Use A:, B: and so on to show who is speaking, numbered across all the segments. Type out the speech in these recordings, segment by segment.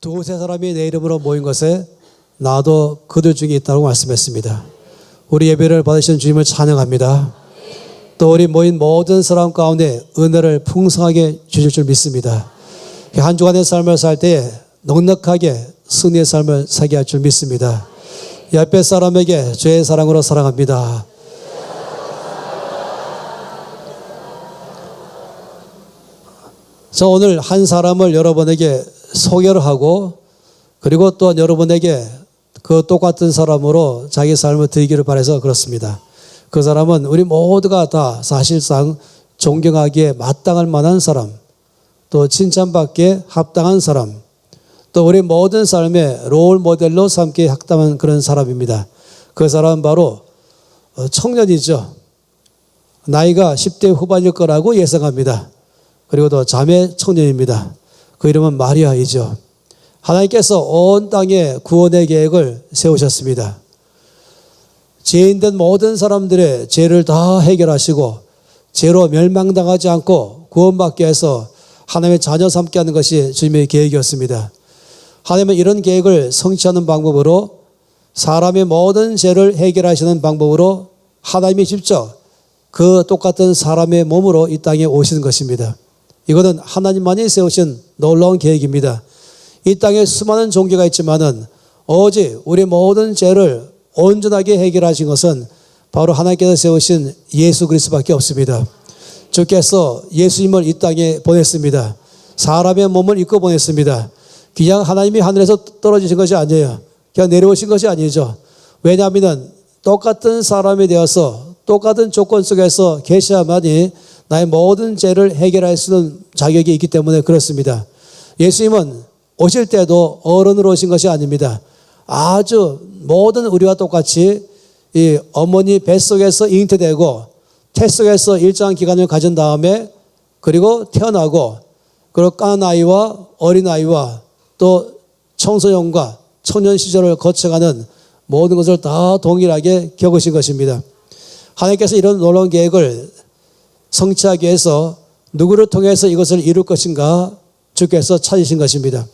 A: 두세 사람이 내 이름으로 모인 것에 나도 그들 중에 있다고 말씀했습니다. 우리 예배를 받으신 주님을 찬양합니다. 또 우리 모인 모든 사람 가운데 은혜를 풍성하게 주실 줄 믿습니다. 한 주간의 삶을 살 때에 넉넉하게 승리의 삶을 살게 할 줄 믿습니다. 옆에 사람에게 주의 사랑으로 사랑합니다. 저 오늘 한 사람을 여러분에게 소개를 하고 그리고 또 여러분에게 그 똑같은 사람으로 자기 삶을 드리기를 바라서 그렇습니다. 그 사람은 우리 모두가 다 사실상 존경하기에 마땅할 만한 사람, 또 칭찬받기에 합당한 사람, 또 우리 모든 삶의 롤 모델로 삼기에 합당한 그런 사람입니다. 그 사람은 바로 청년이죠. 나이가 10대 후반일 거라고 예상합니다. 그리고 또 자매 청년입니다. 그 이름은 마리아이죠. 하나님께서 온 땅에 구원의 계획을 세우셨습니다. 죄인된 모든 사람들의 죄를 다 해결하시고 죄로 멸망당하지 않고 구원받게 해서 하나님의 자녀 삼게 하는 것이 주님의 계획이었습니다. 하나님은 이런 계획을 성취하는 방법으로 사람의 모든 죄를 해결하시는 방법으로 하나님이 직접 그 똑같은 사람의 몸으로 이 땅에 오시는 것입니다. 이거는 하나님만이 세우신 놀라운 계획입니다. 이 땅에 수많은 종교가 있지만은 오직 우리 모든 죄를 온전하게 해결하신 것은 바로 하나님께서 세우신 예수 그리스도밖에 없습니다. 주께서 예수님을 이 땅에 보냈습니다. 사람의 몸을 입고 보냈습니다. 그냥 하나님이 하늘에서 떨어지신 것이 아니에요. 그냥 내려오신 것이 아니죠. 왜냐하면 똑같은 사람이 되어서 똑같은 조건 속에서 계셔야만이 나의 모든 죄를 해결할 수 있는 자격이 있기 때문에 그렇습니다. 예수님은 오실 때도 어른으로 오신 것이 아닙니다. 아주 모든 우리와 똑같이 이 어머니 뱃속에서 잉태되고 태 속에서 일정한 기간을 가진 다음에 그리고 태어나고 그리고 까는 아이와 어린 아이와 또 청소년과 청년 시절을 거쳐가는 모든 것을 다 동일하게 겪으신 것입니다. 하나님께서 이런 놀라운 계획을 성취하기 위해서 누구를 통해서 이것을 이룰 것인가 주께서 찾으신 것입니다.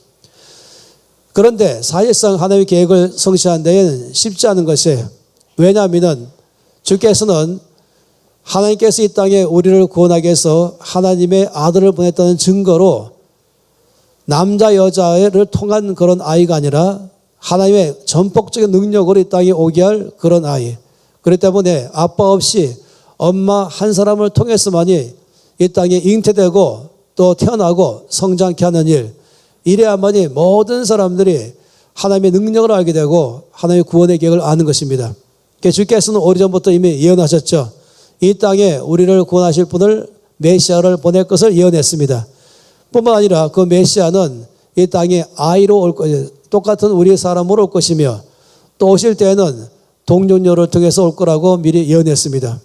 A: 그런데 사실상 하나님의 계획을 성취하는 데에는 쉽지 않은 것이에요. 왜냐하면 주께서는 하나님께서 이 땅에 우리를 구원하기 위해서 하나님의 아들을 보냈다는 증거로 남자 여자를 통한 그런 아이가 아니라 하나님의 전폭적인 능력으로 이 땅에 오게 할 그런 아이. 그렇기 때문에 아빠 없이 엄마 한 사람을 통해서만이 이 땅에 잉태되고 또 태어나고 성장케 하는 일. 이래야만이 모든 사람들이 하나님의 능력을 알게 되고 하나님의 구원의 계획을 아는 것입니다. 주께서는 오래전부터 이미 예언하셨죠. 이 땅에 우리를 구원하실 분을 메시아를 보낼 것을 예언했습니다. 뿐만 아니라 그 메시아는 이 땅에 아이로 올 것이요 똑같은 우리 사람으로 올 것이며 또 오실 때에는 동정녀를 통해서 올 거라고 미리 예언했습니다.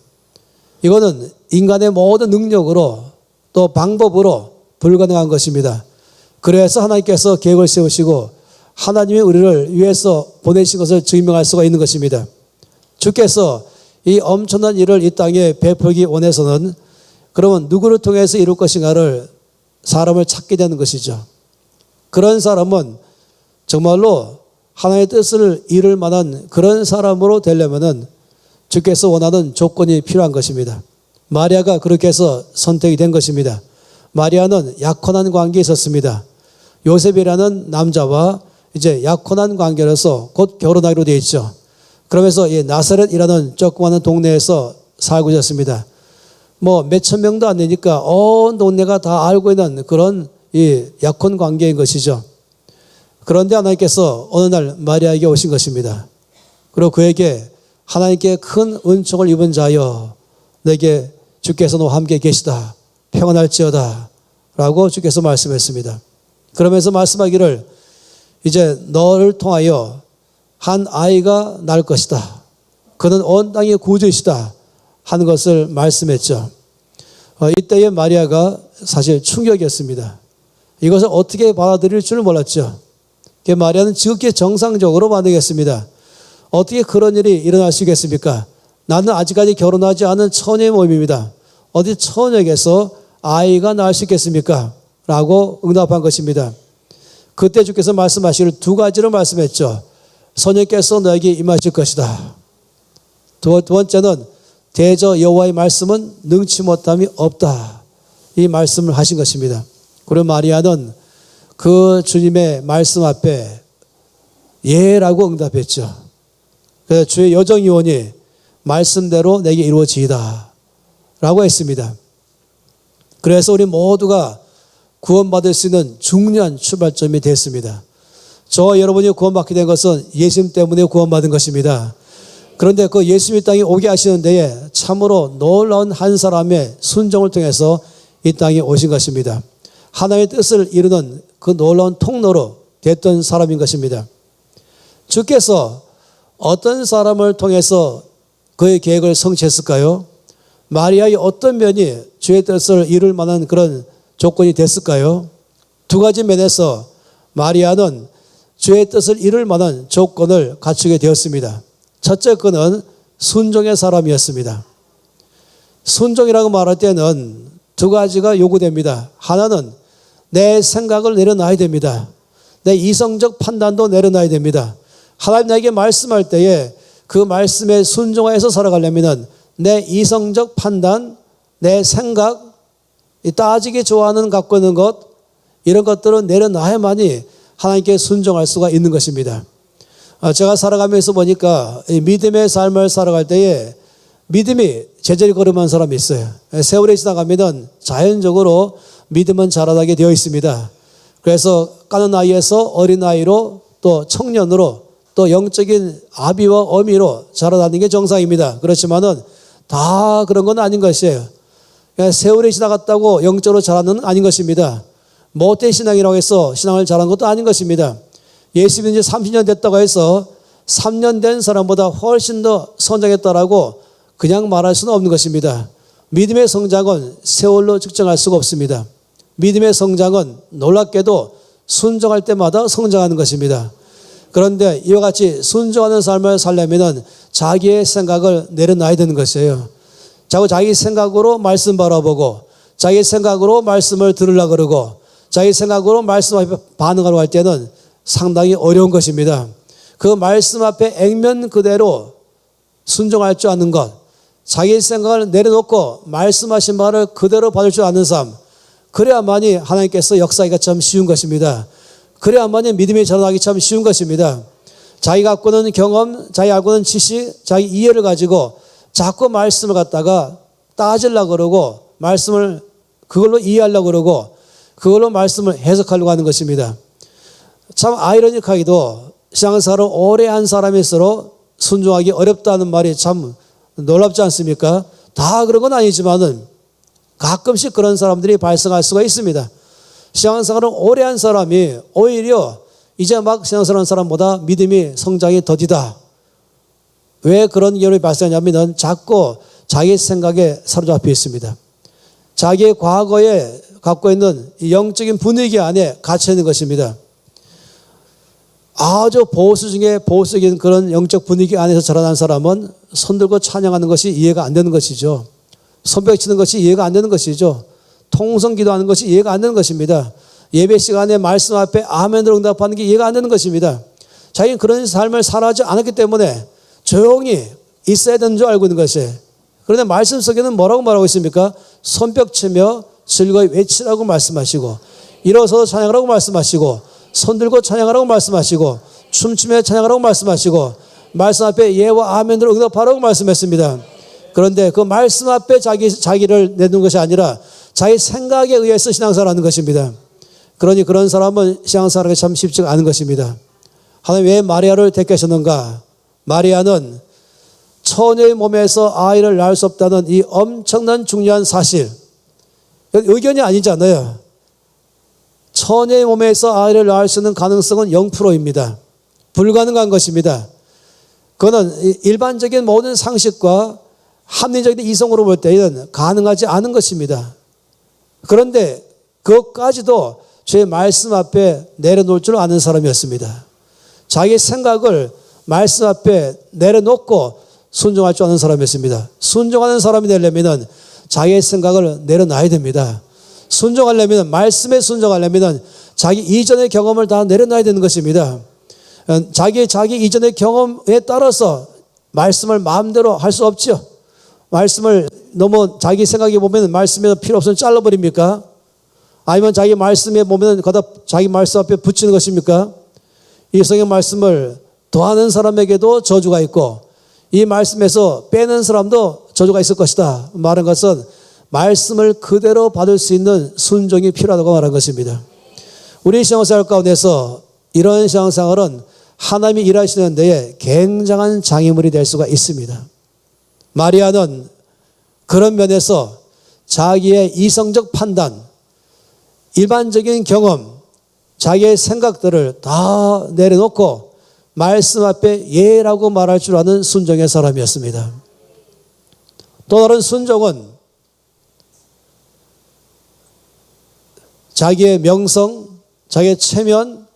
A: 이거는 인간의 모든 능력으로 또 방법으로 불가능한 것입니다. 그래서 하나님께서 계획을 세우시고 하나님이 우리를 위해서 보내신 것을 증명할 수가 있는 것입니다. 주께서 이 엄청난 일을 이 땅에 베풀기 원해서는 그러면 누구를 통해서 이룰 것인가를 사람을 찾게 되는 것이죠. 그런 사람은 정말로 하나님의 뜻을 이룰 만한 그런 사람으로 되려면은 주께서 원하는 조건이 필요한 것입니다. 마리아가 그렇게 해서 선택이 된 것입니다. 마리아는 약혼한 관계에 있었습니다. 요셉이라는 남자와 이제 약혼한 관계로서 곧 결혼하기로 되어 있죠. 그러면서 이 나사렛이라는 조그마한 동네에서 살고 있었습니다. 뭐 몇천 명도 안 되니까 온 동네가 다 알고 있는 그런 이 약혼 관계인 것이죠. 그런데 하나님께서 어느 날 마리아에게 오신 것입니다. 그리고 그에게 하나님께 큰 은총을 입은 자여 내게 주께서 너와 함께 계시다. 평안할지어다. 라고 주께서 말씀했습니다. 그러면서 말씀하기를 이제 너를 통하여 한 아이가 날 것이다. 그는 온 땅의 구주이시다. 하는 것을 말씀했죠. 이때의 마리아가 사실 충격이었습니다. 이것을 어떻게 받아들일 줄 몰랐죠. 마리아는 지극히 정상적으로 반응했습니다. 어떻게 그런 일이 일어날 수 있겠습니까? 나는 아직까지 결혼하지 않은 처녀의 몸입니다. 어디 처녀에게서 아이가 낳을 수 있겠습니까? 라고 응답한 것입니다. 그때 주께서 말씀하시기를 두 가지를 말씀했죠. 소년께서 너에게 임하실 것이다. 두 번째는 대저 여호와의 말씀은 능치 못함이 없다. 이 말씀을 하신 것입니다. 그리고 마리아는 그 주님의 말씀 앞에 예라고 응답했죠. 그래서 주의 여정유언이 말씀대로 내게 이루어지이다 라고 했습니다. 그래서 우리 모두가 구원받을 수 있는 중요한 출발점이 됐습니다. 저와 여러분이 구원받게 된 것은 예수님 때문에 구원받은 것입니다. 그런데 그 예수님 이 땅에 오게 하시는 데에 참으로 놀라운 한 사람의 순종을 통해서 이 땅에 오신 것입니다. 하나님의 뜻을 이루는 그 놀라운 통로로 됐던 사람인 것입니다. 주께서 어떤 사람을 통해서 그의 계획을 성취했을까요? 마리아의 어떤 면이 주의 뜻을 이룰 만한 그런 조건이 됐을까요? 두 가지 면에서 마리아는 주의 뜻을 이룰 만한 조건을 갖추게 되었습니다. 첫째 그는 순종의 사람이었습니다. 순종이라고 말할 때는 두 가지가 요구됩니다. 하나는 내 생각을 내려놔야 됩니다. 내 이성적 판단도 내려놔야 됩니다. 하나님 나에게 말씀할 때에 그 말씀에 순종하여서 살아가려면 내 이성적 판단, 내 생각, 따지기 좋아하는 갖고 있는 것, 이런 것들은 내려놔야만이 하나님께 순종할 수가 있는 것입니다. 제가 살아가면서 보니까 믿음의 삶을 살아갈 때에 믿음이 제자리 걸음한 사람이 있어요. 세월이 지나가면 자연적으로 믿음은 자라나게 되어 있습니다. 그래서 까는 나이에서 어린 나이로 또 청년으로 또 영적인 아비와 어미로 자라나는 게 정상입니다. 그렇지만은 다 그런 건 아닌 것이에요. 세월이 지나갔다고 영적으로 자라는 아닌 것입니다. 못된 신앙이라고 해서 신앙을 잘한 것도 아닌 것입니다. 예수 믿은 지 30년 됐다고 해서 3년 된 사람보다 훨씬 더 성장했다라고 그냥 말할 수는 없는 것입니다. 믿음의 성장은 세월로 측정할 수가 없습니다. 믿음의 성장은 놀랍게도 순종할 때마다 성장하는 것입니다. 그런데 이와 같이 순종하는 삶을 살려면 자기의 생각을 내려놔야 되는 것이에요. 자기 생각으로 말씀 바라보고 자기 생각으로 말씀을 들으려고 그러고 자기 생각으로 말씀 앞에 반응하려고 할 때는 상당히 어려운 것입니다. 그 말씀 앞에 액면 그대로 순종할 줄 아는 것, 자기 생각을 내려놓고 말씀하신 말을 그대로 받을 줄 아는 삶, 그래야만이 하나님께서 역사하기가 참 쉬운 것입니다. 그래야만이 믿음이 자라나기 참 쉬운 것입니다. 자기가 갖고 있는 경험, 자기 알고 있는 지식, 자기 이해를 가지고 자꾸 말씀을 갖다가 따지려고 그러고 말씀을 그걸로 이해하려고 그러고 그걸로 말씀을 해석하려고 하는 것입니다. 참 아이러니하게도 신앙생활을 오래 한 사람일수록 순종하기 어렵다는 말이 참 놀랍지 않습니까? 다 그런 건 아니지만은 가끔씩 그런 사람들이 발생할 수가 있습니다. 신앙생활을 오래 한 사람이 오히려 이제 막 신앙생활 한 사람보다 믿음이 성장이 더디다. 왜 그런 경우가 발생하냐면 자꾸 자기 생각에 사로잡혀 있습니다. 자기의 과거에 갖고 있는 영적인 분위기 안에 갇혀 있는 것입니다. 아주 보수 중에 보수적인 그런 영적 분위기 안에서 자라난 사람은 손들고 찬양하는 것이 이해가 안 되는 것이죠. 손뼉 치는 것이 이해가 안 되는 것이죠. 통성 기도하는 것이 이해가 안 되는 것입니다. 예배 시간에 말씀 앞에 아멘으로 응답하는 게 이해가 안 되는 것입니다. 자기는 그런 삶을 살아지 않았기 때문에 조용히 있어야 되는 줄 알고 있는 것이에요. 그런데 말씀 속에는 뭐라고 말하고 있습니까? 손뼉 치며 즐거이 외치라고 말씀하시고 일어서서 찬양하라고 말씀하시고 손들고 찬양하라고 말씀하시고 춤추며 찬양하라고 말씀하시고 말씀 앞에 예와 아멘으로 응답하라고 말씀했습니다. 그런데 그 말씀 앞에 자기를 내놓는 것이 아니라 자기 생각에 의해서 신앙생활하는 것입니다. 그러니 그런 사람은 신앙생활하기 참 쉽지가 않은 것입니다. 하나님 왜 마리아를 택하셨는가? 마리아는 처녀의 몸에서 아이를 낳을 수 없다는 이 엄청난 중요한 사실, 의견이 아니잖아요. 처녀의 몸에서 아이를 낳을 수 있는 가능성은 0%입니다. 불가능한 것입니다. 그거는 일반적인 모든 상식과 합리적인 이성으로 볼 때는 가능하지 않은 것입니다. 그런데 그것까지도 주의 말씀 앞에 내려놓을 줄 아는 사람이었습니다. 자기 생각을 말씀 앞에 내려놓고 순종할 줄 아는 사람이었습니다. 순종하는 사람이 되려면 자기의 생각을 내려놔야 됩니다. 순종하려면, 말씀에 순종하려면 자기 이전의 경험을 다 내려놔야 되는 것입니다. 자기 이전의 경험에 따라서 말씀을 마음대로 할 수 없죠. 말씀을 너무 자기 생각에 보면 말씀에 필요 없으면 잘라버립니까? 아니면 자기 말씀에 보면 거기다 자기 말씀 앞에 붙이는 것입니까? 이 성경 말씀을 더하는 사람에게도 저주가 있고 이 말씀에서 빼는 사람도 저주가 있을 것이다. 말한 것은 말씀을 그대로 받을 수 있는 순종이 필요하다고 말한 것입니다. 우리 신앙생활 가운데서 이런 신앙생활은 하나님이 일하시는 데에 굉장한 장애물이 될 수가 있습니다. 마리아는 그런 면에서 자기의 이성적 판단, 일반적인 경험, 자기의 생각들을 다 내려놓고 말씀 앞에 예라고 말할 줄 아는 순종의 사람이었습니다. 또 다른 순종은 자기의 명성, 자기의 체면,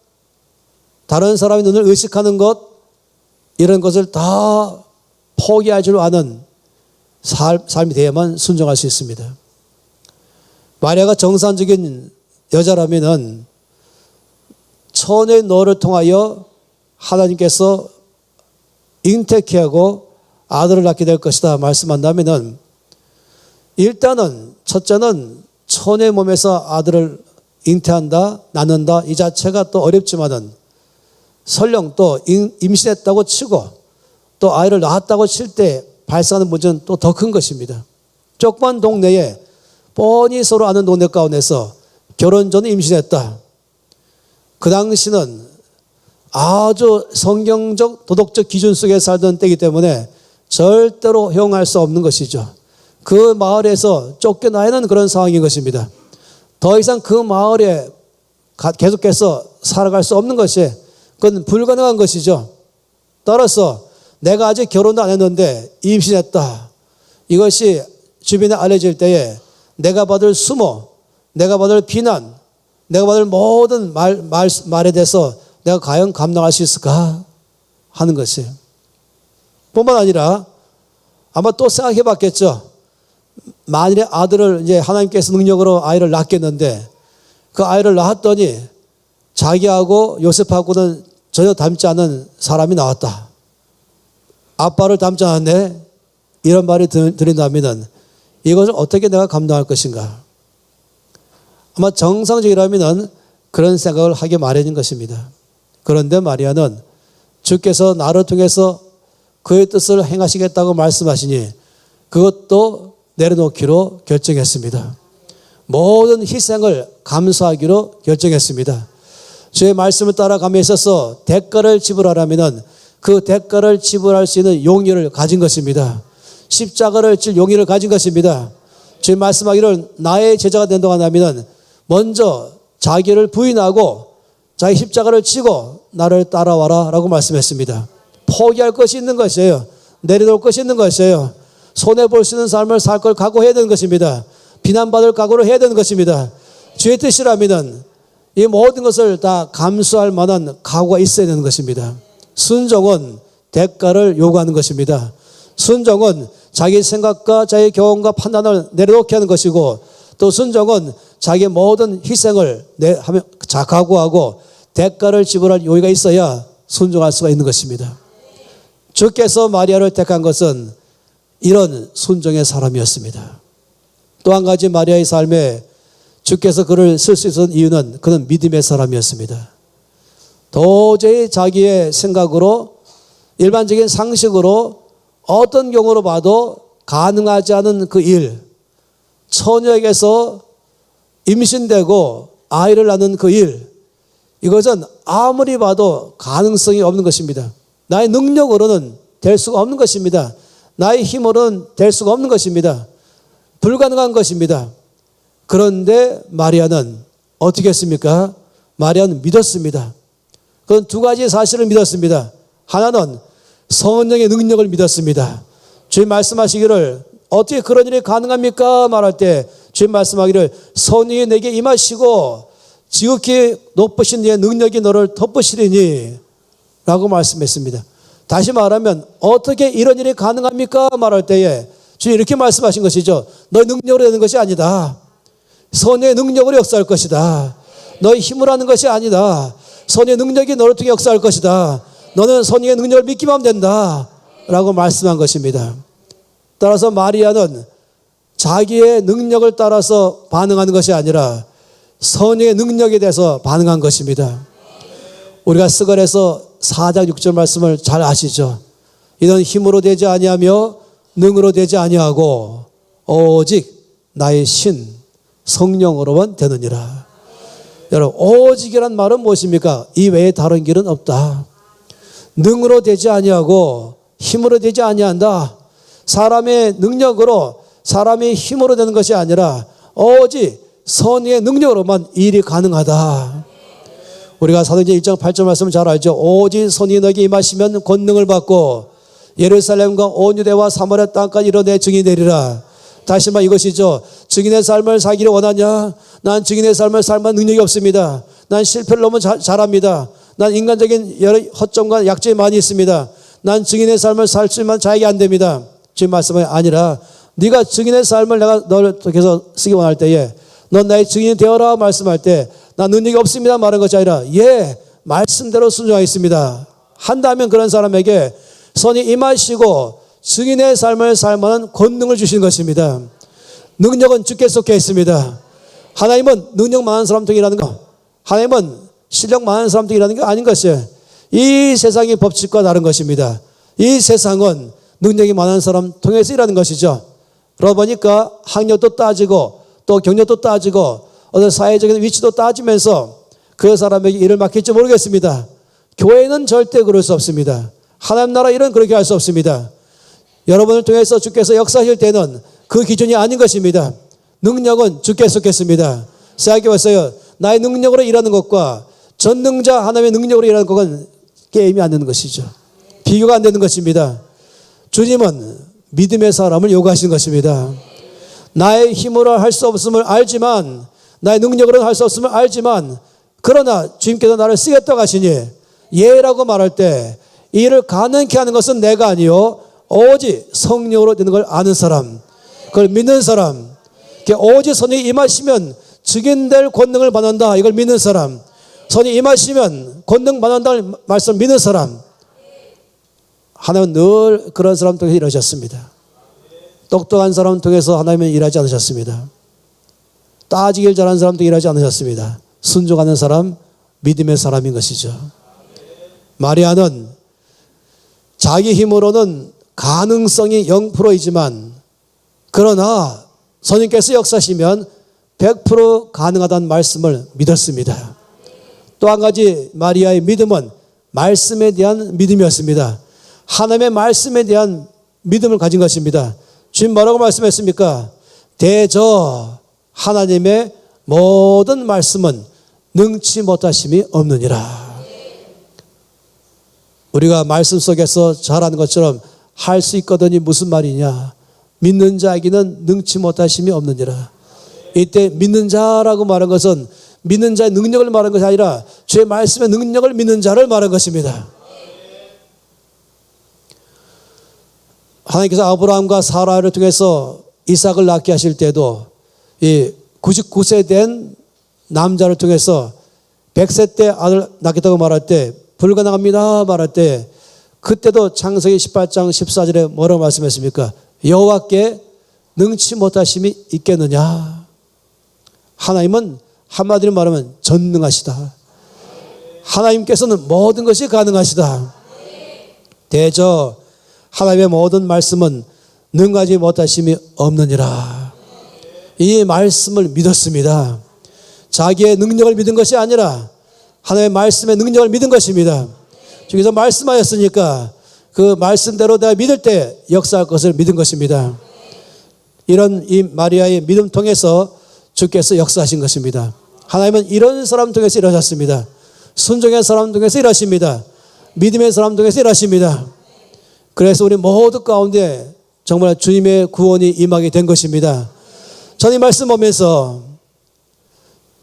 A: 다른 사람의 눈을 의식하는 것, 이런 것을 다 포기할 줄 아는 삶이 되어야만 순종할 수 있습니다. 마리아가 정상적인 여자라면은 천의 노를 통하여 하나님께서 잉태케 하고 아들을 낳게 될 것이다 말씀한다면은 일단은 첫째는 천의 몸에서 아들을 잉태한다, 낳는다 이 자체가 또 어렵지만은 설령 또 임신했다고 치고 또 아이를 낳았다고 칠 때 발생하는 문제는 또 더 큰 것입니다. 조그만 동네에 뻔히 서로 아는 동네 가운데서 결혼 전에 임신했다. 그 당시는 아주 성경적 도덕적 기준 속에 살던 때이기 때문에 절대로 허용할 수 없는 것이죠. 그 마을에서 쫓겨나는 그런 상황인 것입니다. 더 이상 그 마을에 계속해서 살아갈 수 없는 것이 그건 불가능한 것이죠. 따라서 내가 아직 결혼도 안 했는데 임신했다. 이것이 주변에 알려질 때에 내가 받을 수모, 내가 받을 비난, 내가 받을 모든 말에 대해서 내가 과연 감당할 수 있을까 하는 것이에요. 뿐만 아니라 아마 또 생각해 봤겠죠. 만일에 아들을 이제 하나님께서 능력으로 아이를 낳겠는데 그 아이를 낳았더니 자기하고 요셉하고는 전혀 닮지 않은 사람이 나왔다. 아빠를 닮지 않았네. 이런 말이 들린다면 이것을 어떻게 내가 감당할 것인가. 아마 정상적이라면 그런 생각을 하게 마련인 것입니다. 그런데 마리아는 주께서 나를 통해서 그의 뜻을 행하시겠다고 말씀하시니 그것도 내려놓기로 결정했습니다. 모든 희생을 감수하기로 결정했습니다. 주의 말씀을 따라감에 있어서 대가를 지불하려면 그 대가를 지불할 수 있는 용의를 가진 것입니다. 십자가를 질 용의를 가진 것입니다. 주의 말씀하기를 나의 제자가 된다고 한다면 먼저 자기를 부인하고 자기 십자가를 지고 나를 따라와라 라고 말씀했습니다. 포기할 것이 있는 것이에요. 내려놓을 것이 있는 것이에요. 손해볼 수 있는 삶을 살 걸 각오해야 되는 것입니다. 비난받을 각오를 해야 되는 것입니다. 주의 뜻이라면 이 모든 것을 다 감수할 만한 각오가 있어야 되는 것입니다. 순종은 대가를 요구하는 것입니다. 순종은 자기 생각과 자기 경험과 판단을 내려놓게 하는 것이고 또 순종은 자기의 모든 희생을 각오하고 대가를 지불할 요의가 있어야 순종할 수가 있는 것입니다. 주께서 마리아를 택한 것은 이런 순종의 사람이었습니다. 또 한 가지 마리아의 삶에 주께서 그를 쓸 수 있었던 이유는 그는 믿음의 사람이었습니다. 도저히 자기의 생각으로 일반적인 상식으로 어떤 경우로 봐도 가능하지 않은 그 일, 처녀에게서 임신되고 아이를 낳는 그 일, 이것은 아무리 봐도 가능성이 없는 것입니다. 나의 능력으로는 될 수가 없는 것입니다. 나의 힘으로는 될 수가 없는 것입니다. 불가능한 것입니다. 그런데 마리아는 어떻게 했습니까? 마리아는 믿었습니다. 그건 두 가지 사실을 믿었습니다. 하나는 성령의 능력을 믿었습니다. 주님 말씀하시기를 어떻게 그런 일이 가능합니까? 말할 때 주님 말씀하기를 성령이 내게 임하시고 지극히 높으신 이의 능력이 너를 덮으시리니 라고 말씀했습니다. 다시 말하면 어떻게 이런 일이 가능합니까? 말할 때에 주님 이렇게 말씀하신 것이죠. 너의 능력으로 되는 것이 아니다. 성령의 능력으로 역사할 것이다. 너의 힘으로 하는 것이 아니다. 성령의 능력이 너를 통해 역사할 것이다. 너는 성령의 능력을 믿기만 하면 된다. 라고 말씀한 것입니다. 따라서 마리아는 자기의 능력을 따라서 반응하는 것이 아니라 성령의 능력에 대해서 반응한 것입니다. 우리가 스가랴서 4장 6절 말씀을 잘 아시죠? 이는 힘으로 되지 아니하며 능으로 되지 아니하고 오직 나의 신 성령으로만 되느니라. 여러분, 오직이란 말은 무엇입니까? 이 외에 다른 길은 없다. 능으로 되지 아니하고 힘으로 되지 아니한다. 사람의 능력으로, 사람의 힘으로 되는 것이 아니라 오직 성령의 능력으로만 일이 가능하다. 우리가 사도행전 1장 8절 말씀을 잘 알죠. 오직 성령이 너에게 임하시면 권능을 받고 예루살렘과 온 유대와 사마리아 땅까지 이뤄 내 증인이 되리라. 다시 말해 이것이죠. 증인의 삶을 살기를 원하냐? 난 증인의 삶을 살만 능력이 없습니다. 난 실패를 너무 잘합니다. 난 인간적인 여러 허점과 약점이 많이 있습니다. 난 증인의 삶을 살 수만 자격이 안 됩니다. 지금 말씀이 아니라 네가 증인의 삶을 내가 너를 통해서 쓰기 원할 때에 넌 나의 증인이 되어라 말씀할 때 난 능력이 없습니다 말한 것이 아니라 예, 말씀대로 순종하겠습니다 한다면 그런 사람에게 선이 임하시고 증인의 삶을 살만한 권능을 주시는 것입니다. 능력은 주께 속해 있습니다. 하나님은 능력 많은 사람 통해 일하는 거, 하나님은 실력 많은 사람 통해 일하는 게 아닌 것이에요. 이 세상의 법칙과 다른 것입니다. 이 세상은 능력이 많은 사람 통해서 일하는 것이죠. 그러다 보니까 학력도 따지고 또 경력도 따지고 어떤 사회적인 위치도 따지면서 그 사람에게 일을 맡길지 모르겠습니다. 교회는 절대 그럴 수 없습니다. 하나님 나라 일은 그렇게 할 수 없습니다. 여러분을 통해서 주께서 역사하실 때는 그 기준이 아닌 것입니다. 능력은 주께 속했습니다. 생각해 보세요. 나의 능력으로 일하는 것과 전능자 하나님의 능력으로 일하는 것은 게임이 안 되는 것이죠. 비교가 안 되는 것입니다. 주님은 믿음의 사람을 요구하시는 것입니다. 나의 힘으로 할 수 없음을 알지만, 나의 능력으로는 할 수 없음을 알지만, 그러나 주님께서 나를 쓰겠다고 하시니 예라고 말할 때 이 일을 가능케 하는 것은 내가 아니요 오직 성령으로 되는 걸 아는 사람, 그걸 믿는 사람, 오직 성령이 임하시면 증인될 권능을 받는다 이걸 믿는 사람, 성령이 임하시면 권능 받는다는 말씀을 믿는 사람, 하나님은 늘 그런 사람 통해서 일하셨습니다. 똑똑한 사람 통해서 하나님은 일하지 않으셨습니다. 따지길 잘하는 사람도 일하지 않으셨습니다. 순종하는 사람, 믿음의 사람인 것이죠. 마리아는 자기 힘으로는 가능성이 0%이지만 그러나 성령께서 역사하시면 100% 가능하다는 말씀을 믿었습니다. 또 한 가지 마리아의 믿음은 말씀에 대한 믿음이었습니다. 하나님의 말씀에 대한 믿음을 가진 것입니다. 주님 뭐라고 말씀했습니까? 대저 하나님의 모든 말씀은 능치 못하심이 없느니라. 우리가 말씀 속에서 잘하는 것처럼 할 수 있거든이 무슨 말이냐? 믿는 자에게는 능치 못하심이 없느니라. 이때 믿는 자라고 말한 것은 믿는 자의 능력을 말한 것이 아니라 주의 말씀의 능력을 믿는 자를 말한 것입니다. 하나님께서 아브라함과 사라를 통해서 이삭을 낳게 하실 때도 이 99세 된 남자를 통해서 100세 때 아들 낳겠다고 말할 때 불가능합니다 말할 때 그때도 창세기 18장 14절에 뭐라고 말씀했습니까? 여호와께 능치 못하심이 있겠느냐? 하나님은 한마디로 말하면 전능하시다. 하나님께서는 모든 것이 가능하시다. 대저 하나님의 모든 말씀은 능하지 못하심이 없느니라. 이 말씀을 믿었습니다. 자기의 능력을 믿은 것이 아니라 하나님의 말씀의 능력을 믿은 것입니다. 주께서 말씀하였으니까 그 말씀대로 내가 믿을 때 역사할 것을 믿은 것입니다. 이런 이 마리아의 믿음 통해서 주께서 역사하신 것입니다. 하나님은 이런 사람 통해서 일하셨습니다. 순종의 사람 통해서 일하십니다. 믿음의 사람 통해서 일하십니다. 그래서 우리 모두 가운데 정말 주님의 구원이 임하게 된 것입니다. 저는 이 말씀 보면서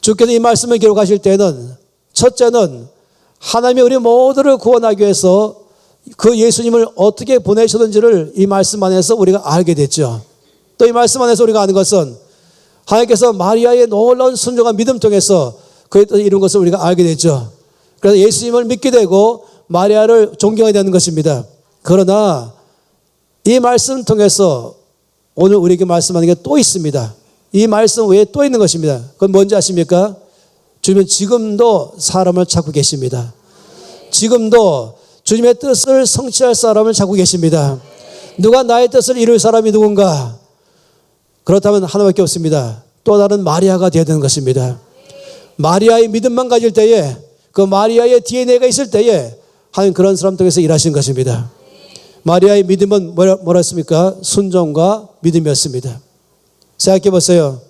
A: 주께서 이 말씀을 기록하실 때는 첫째는 하나님이 우리 모두를 구원하기 위해서 그 예수님을 어떻게 보내셨는지를 이 말씀 안에서 우리가 알게 됐죠. 또 이 말씀 안에서 우리가 아는 것은 하나님께서 마리아의 놀라운 순종한 믿음 통해서 그의 뜻을 이룬 것을 우리가 알게 됐죠. 그래서 예수님을 믿게 되고 마리아를 존경하게 되는 것입니다. 그러나 이 말씀 통해서 오늘 우리에게 말씀하는 게 또 있습니다. 이 말씀 외에 또 있는 것입니다. 그건 뭔지 아십니까? 주님은 지금도 사람을 찾고 계십니다. 지금도 주님의 뜻을 성취할 사람을 찾고 계십니다. 누가 나의 뜻을 이룰 사람이 누군가? 그렇다면 하나밖에 없습니다. 또 다른 마리아가 되어야 되는 것입니다. 마리아의 믿음만 가질 때에, 그 마리아의 DNA가 있을 때에 하나님 그런 사람 통해서 일하신 것입니다. 마리아의 믿음은 뭐라 했습니까? 순종과 믿음이었습니다. 생각해 보세요.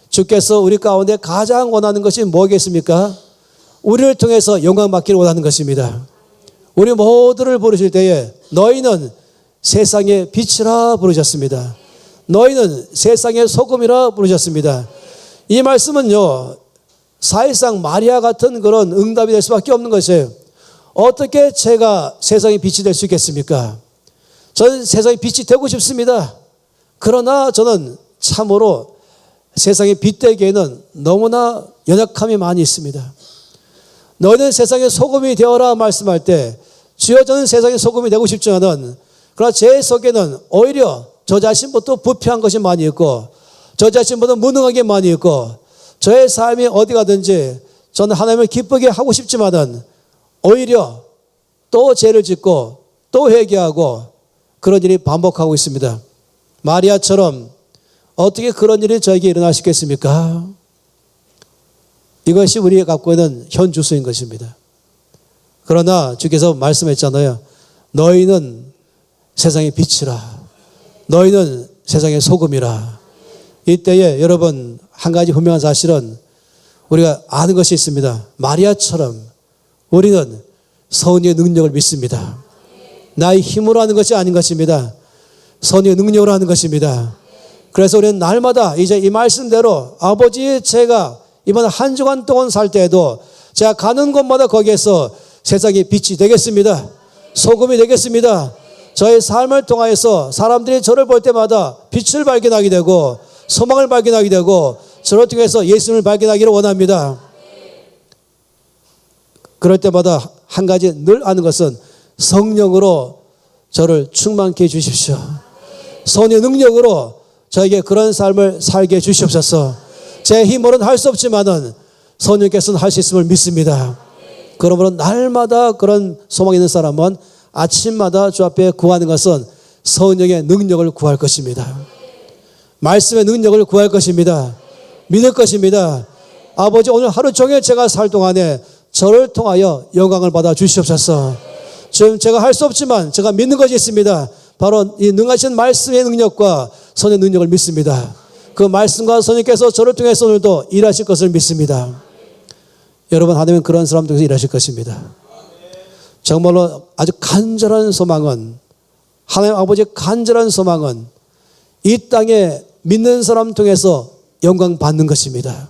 A: 주께서 우리 가운데 가장 원하는 것이 뭐겠습니까? 우리를 통해서 영광 받기를 원하는 것입니다. 우리 모두를 부르실 때에 너희는 세상의 빛이라 부르셨습니다. 너희는 세상의 소금이라 부르셨습니다. 이 말씀은요, 사실상 마리아 같은 그런 응답이 될 수밖에 없는 것이에요. 어떻게 제가 세상의 빛이 될 수 있겠습니까? 저는 세상의 빛이 되고 싶습니다. 그러나 저는 참으로 세상의 빛 되기에는 너무나 연약함이 많이 있습니다. 너희는 세상의 소금이 되어라 말씀할 때, 주여 저는 세상의 소금이 되고 싶지만은, 그러나 제 속에는 오히려 저 자신부터 부패한 것이 많이 있고, 저 자신보다 무능한 게 많이 있고, 저의 삶이 어디 가든지 저는 하나님을 기쁘게 하고 싶지만은 오히려 또 죄를 짓고 또 회개하고 그런 일이 반복하고 있습니다. 마리아처럼 어떻게 그런 일이 저에게 일어날 수 있겠습니까? 이것이 우리가 갖고 있는 현 주소인 것입니다. 그러나 주께서 말씀했잖아요. 너희는 세상의 빛이라. 너희는 세상의 소금이라. 이때에 여러분 한 가지 분명한 사실은 우리가 아는 것이 있습니다. 마리아처럼 우리는 선의 능력을 믿습니다. 나의 힘으로 하는 것이 아닌 것입니다. 선의 능력으로 하는 것입니다. 그래서 우리는 날마다 이제 이 말씀대로 아버지 제가 이번 한 주간 동안 살 때에도 제가 가는 곳마다 거기에서 세상의 빛이 되겠습니다. 소금이 되겠습니다. 저의 삶을 통하여서 사람들이 저를 볼 때마다 빛을 발견하게 되고 소망을 발견하게 되고 저를 통해서 예수님을 발견하기를 원합니다. 그럴 때마다 한 가지 늘 아는 것은 성령으로 저를 충만케 해 주십시오. 선의 능력으로 저에게 그런 삶을 살게 해 주시옵소서. 제 힘으로는 할 수 없지만은 성령께서는 할 수 있음을 믿습니다. 그러므로 날마다 그런 소망 있는 사람은 아침마다 주 앞에 구하는 것은 성령의 능력을 구할 것입니다. 말씀의 능력을 구할 것입니다. 믿을 것입니다. 아버지 오늘 하루 종일 제가 살 동안에 저를 통하여 영광을 받아 주시옵소서. 지금 제가 할 수 없지만 제가 믿는 것이 있습니다. 바로 이 능하신 말씀의 능력과 선의 능력을 믿습니다. 그 말씀과 선생님께서 저를 통해서 오늘도 일하실 것을 믿습니다. 여러분 하나님은 그런 사람 통해서 일하실 것입니다. 정말로 아주 간절한 소망은 하나님 아버지의 간절한 소망은 이 땅에 믿는 사람 통해서 영광 받는 것입니다.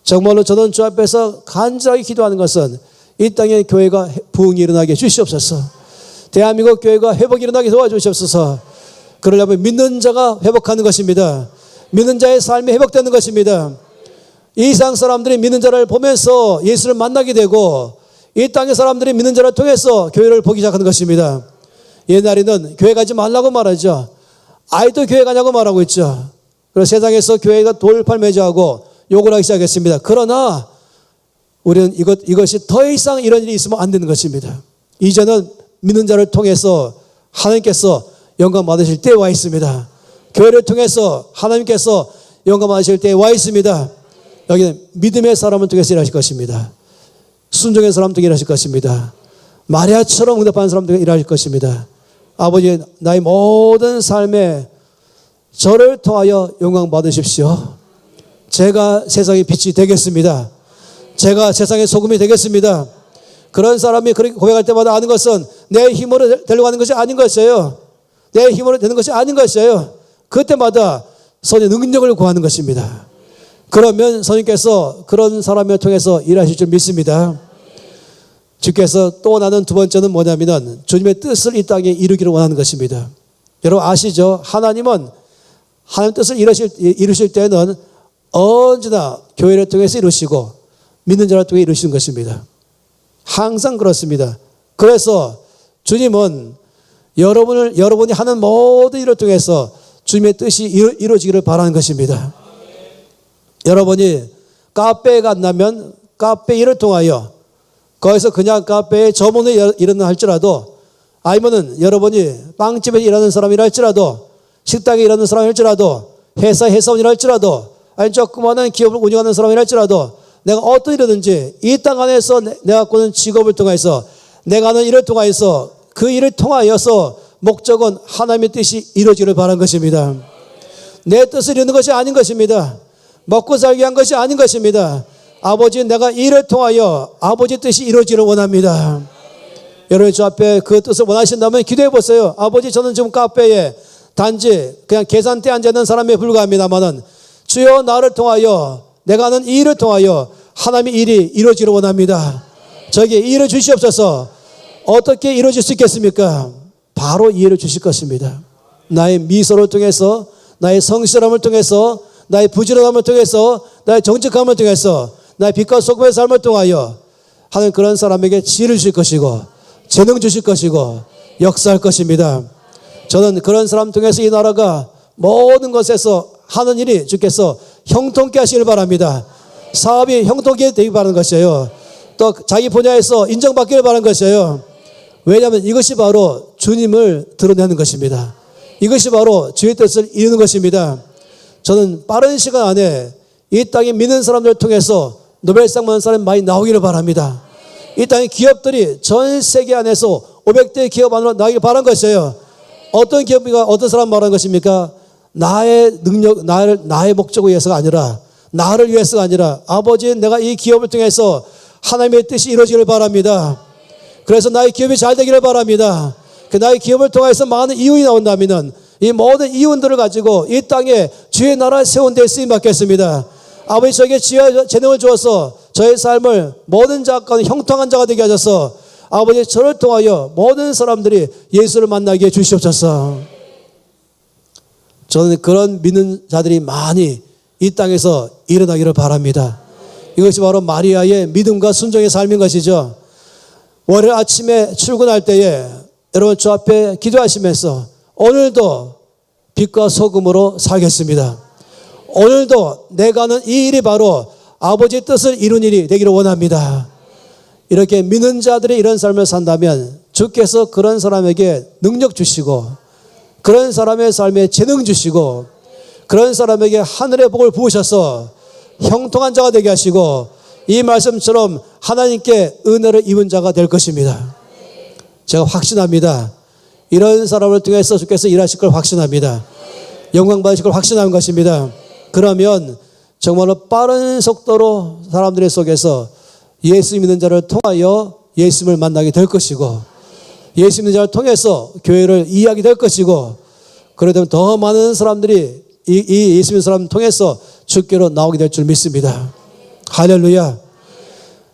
A: 정말로 저는 주 앞에서 간절하게 기도하는 것은 이 땅에 교회가 부흥이 일어나게 주시옵소서. 대한민국 교회가 회복이 일어나게 도와주시옵소서. 그러려면 믿는 자가 회복하는 것입니다. 믿는 자의 삶이 회복되는 것입니다. 이 이상 사람들이 믿는 자를 보면서 예수를 만나게 되고 이 땅의 사람들이 믿는 자를 통해서 교회를 보기 시작하는 것입니다. 옛날에는 교회 가지 말라고 말하죠. 아이도 교회 가냐고 말하고 있죠. 그래서 세상에서 교회가 돌팔 매주하고 욕을 하기 시작했습니다. 그러나 우리는 이것이 더 이상 이런 일이 있으면 안 되는 것입니다. 이제는 믿는 자를 통해서 하나님께서 영광 받으실 때에 와 있습니다. 교회를 통해서 하나님께서 영광 받으실 때에 와 있습니다. 여기는 믿음의 사람을 통해서 일하실 것입니다. 순종의 사람을 통해 일하실 것입니다. 마리아처럼 응답하는 사람을 통해 일하실 것입니다. 아버지 나의 모든 삶에 저를 통하여 영광 받으십시오. 제가 세상의 빛이 되겠습니다. 제가 세상의 소금이 되겠습니다. 그런 사람이 그렇게 고백할 때마다 아는 것은 내 힘으로 되려고 하는 것이 아닌 것이에요. 내 힘으로 되는 것이 아닌 것이에요. 그때마다 선의 능력을 구하는 것입니다. 그러면 선생님께서 그런 사람을 통해서 일하실 줄 믿습니다. 주께서 또 나는 두 번째는 뭐냐면 주님의 뜻을 이 땅에 이루기를 원하는 것입니다. 여러분 아시죠? 하나님은 하나님 뜻을 이루실 때는 언제나 교회를 통해서 이루시고 믿는 자를 통해 이루시는 것입니다. 항상 그렇습니다. 그래서 주님은 여러분이 하는 모든 일을 통해서 주님의 뜻이 이루어지기를 바라는 것입니다. 여러분이 카페에 간다면 카페 일을 통하여 거기서 그냥 카페에 점원을 일하는 할지라도 아니면은 여러분이 빵집에 일하는 사람이라 할지라도 식당에 일하는 사람이라 할지라도 회사원이라 할지라도 아니 조그마한 기업을 운영하는 사람이라 할지라도 내가 어떤 일이든지 이 땅 안에서 내가 갖고 있는 직업을 통해서 내가 하는 일을 통하여서 그 일을 통하여서 목적은 하나님의 뜻이 이루어지기를 바라는 것입니다. 내 뜻을 이루는 것이 아닌 것입니다. 먹고 살기 위한 것이 아닌 것입니다. 아버지 내가 일을 통하여 아버지 뜻이 이루어지기를 원합니다. 여러분 주 앞에 그 뜻을 원하신다면 기도해 보세요. 아버지 저는 지금 카페에 단지 그냥 계산대에 앉아있는 사람에 불과합니다만은 주여 나를 통하여 내가 하는 이 일을 통하여 하나님의 일이 이루어지기를 원합니다. 저에게 이 일을 주시옵소서. 어떻게 이루어질 수 있겠습니까? 바로 이 일을 주실 것입니다. 나의 미소를 통해서 나의 성실함을 통해서 나의 부지런함을 통해서 나의 정직함을 통해서 나의 빛과 소금의 삶을 통하여 하는 그런 사람에게 지혜를 주실 것이고 재능 주실 것이고 역사할 것입니다. 저는 그런 사람 통해서 이 나라가 모든 것에서 하는 일이 주께서 형통케 하시길 바랍니다. 사업이 형통케 되기 바라는 것이에요. 또 자기 분야에서 인정받기를 바라는 것이에요. 왜냐하면 이것이 바로 주님을 드러내는 것입니다. 이것이 바로 주의 뜻을 이루는 것입니다. 저는 빠른 시간 안에 이 땅에 믿는 사람들을 통해서 노벨상 받는 사람이 많이 나오기를 바랍니다. 이 땅의 기업들이 전 세계 안에서 500대 기업 안으로 나오길 바라는 것이에요. 어떤 기업이가 어떤 사람 말하는 것입니까? 나의 능력, 나의 목적을 위해서가 아니라 나를 위해서가 아니라 아버지 내가 이 기업을 통해서 하나님의 뜻이 이루어지기를 바랍니다. 그래서 나의 기업이 잘 되기를 바랍니다. 그 나의 기업을 통해서 많은 이윤이 나온다면 이 모든 이윤들을 가지고 이 땅에 주의 나라에 세운 데 쓰임 받겠습니다. 아버지 저에게 지혜와 재능을 주어서 저의 삶을 모든 자 가운데 형통한 자가 되게 하셔서 아버지 저를 통하여 모든 사람들이 예수를 만나게 해 주시옵소서. 저는 그런 믿는 자들이 많이 이 땅에서 일어나기를 바랍니다. 이것이 바로 마리아의 믿음과 순종의 삶인 것이죠. 월요일 아침에 출근할 때에 여러분 주 앞에 기도하시면서 오늘도 빛과 소금으로 살겠습니다. 오늘도 내가 하는 이 일이 바로 아버지의 뜻을 이룬 일이 되기를 원합니다. 이렇게 믿는 자들이 이런 삶을 산다면 주께서 그런 사람에게 능력 주시고 그런 사람의 삶에 재능 주시고 그런 사람에게 하늘의 복을 부으셔서 형통한 자가 되게 하시고 이 말씀처럼 하나님께 은혜를 입은 자가 될 것입니다. 제가 확신합니다. 이런 사람을 통해서 주께서 일하실 걸 확신합니다. 영광 받으실 걸 확신하는 것입니다. 그러면 정말로 빠른 속도로 사람들의 속에서 예수 믿는 자를 통하여 예수님을 만나게 될 것이고 예수 믿는 자를 통해서 교회를 이해하게 될 것이고 그러다 더 많은 사람들이 이 예수 믿는 사람을 통해서 주께로 나오게 될 줄 믿습니다. 할렐루야.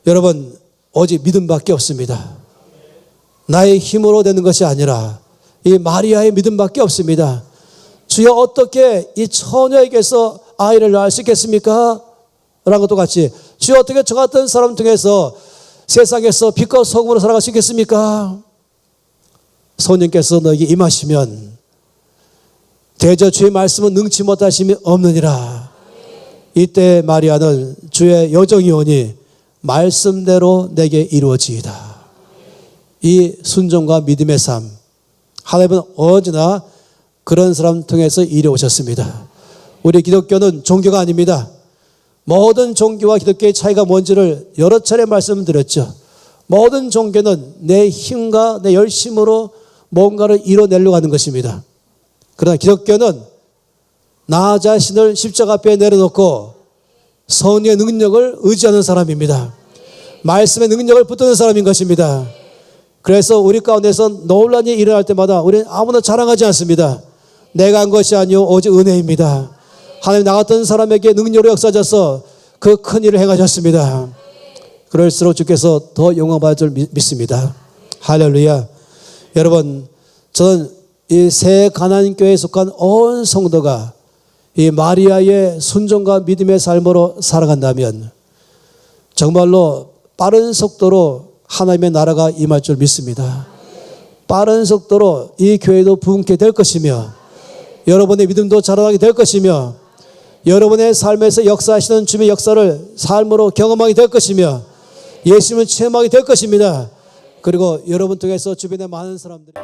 A: 여러분 오직 믿음밖에 없습니다. 나의 힘으로 되는 것이 아니라 이 마리아의 믿음밖에 없습니다. 주여 어떻게 이 처녀에게서 아이를 낳을 수 있겠습니까? 라는 것도 같이 주여 어떻게 저 같은 사람 통해서 세상에서 빛과 소금으로 살아갈 수 있겠습니까? 성령께서 너에게 임하시면 대저 주의 말씀은 능치 못하심이 없느니라. 이때 마리아는 주의 여정이 오니 말씀대로 내게 이루어지이다. 이 순종과 믿음의 삶 하나님은 언제나 그런 사람 통해서 이루어오셨습니다. 우리 기독교는 종교가 아닙니다. 모든 종교와 기독교의 차이가 뭔지를 여러 차례 말씀드렸죠. 모든 종교는 내 힘과 내 열심으로 뭔가를 이뤄내려고 하는 것입니다. 그러나 기독교는 나 자신을 십자가 앞에 내려놓고 성령의 능력을 의지하는 사람입니다. 말씀의 능력을 붙드는 사람인 것입니다. 그래서 우리 가운데서 놀란 일이 일어날 때마다 우리는 아무나 자랑하지 않습니다. 내가 한 것이 아니요 오직 은혜입니다. 하나님 나 같은 사람에게 능력으로 역사하셔서 그 큰 일을 행하셨습니다. 그럴수록 주께서 더 영광 받을 줄 믿습니다. 할렐루야. 여러분 저는 이 새 가나안 교회에 속한 온 성도가 이 마리아의 순종과 믿음의 삶으로 살아간다면 정말로 빠른 속도로 하나님의 나라가 임할 줄 믿습니다. 빠른 속도로 이 교회도 부흥케 될 것이며 여러분의 믿음도 자라나게 될 것이며 여러분의 삶에서 역사하시는 주님의 역사를 삶으로 경험하게 될 것이며 예수님을 체험하게 될 것입니다. 그리고 여러분 통해서 주변의 많은 사람들이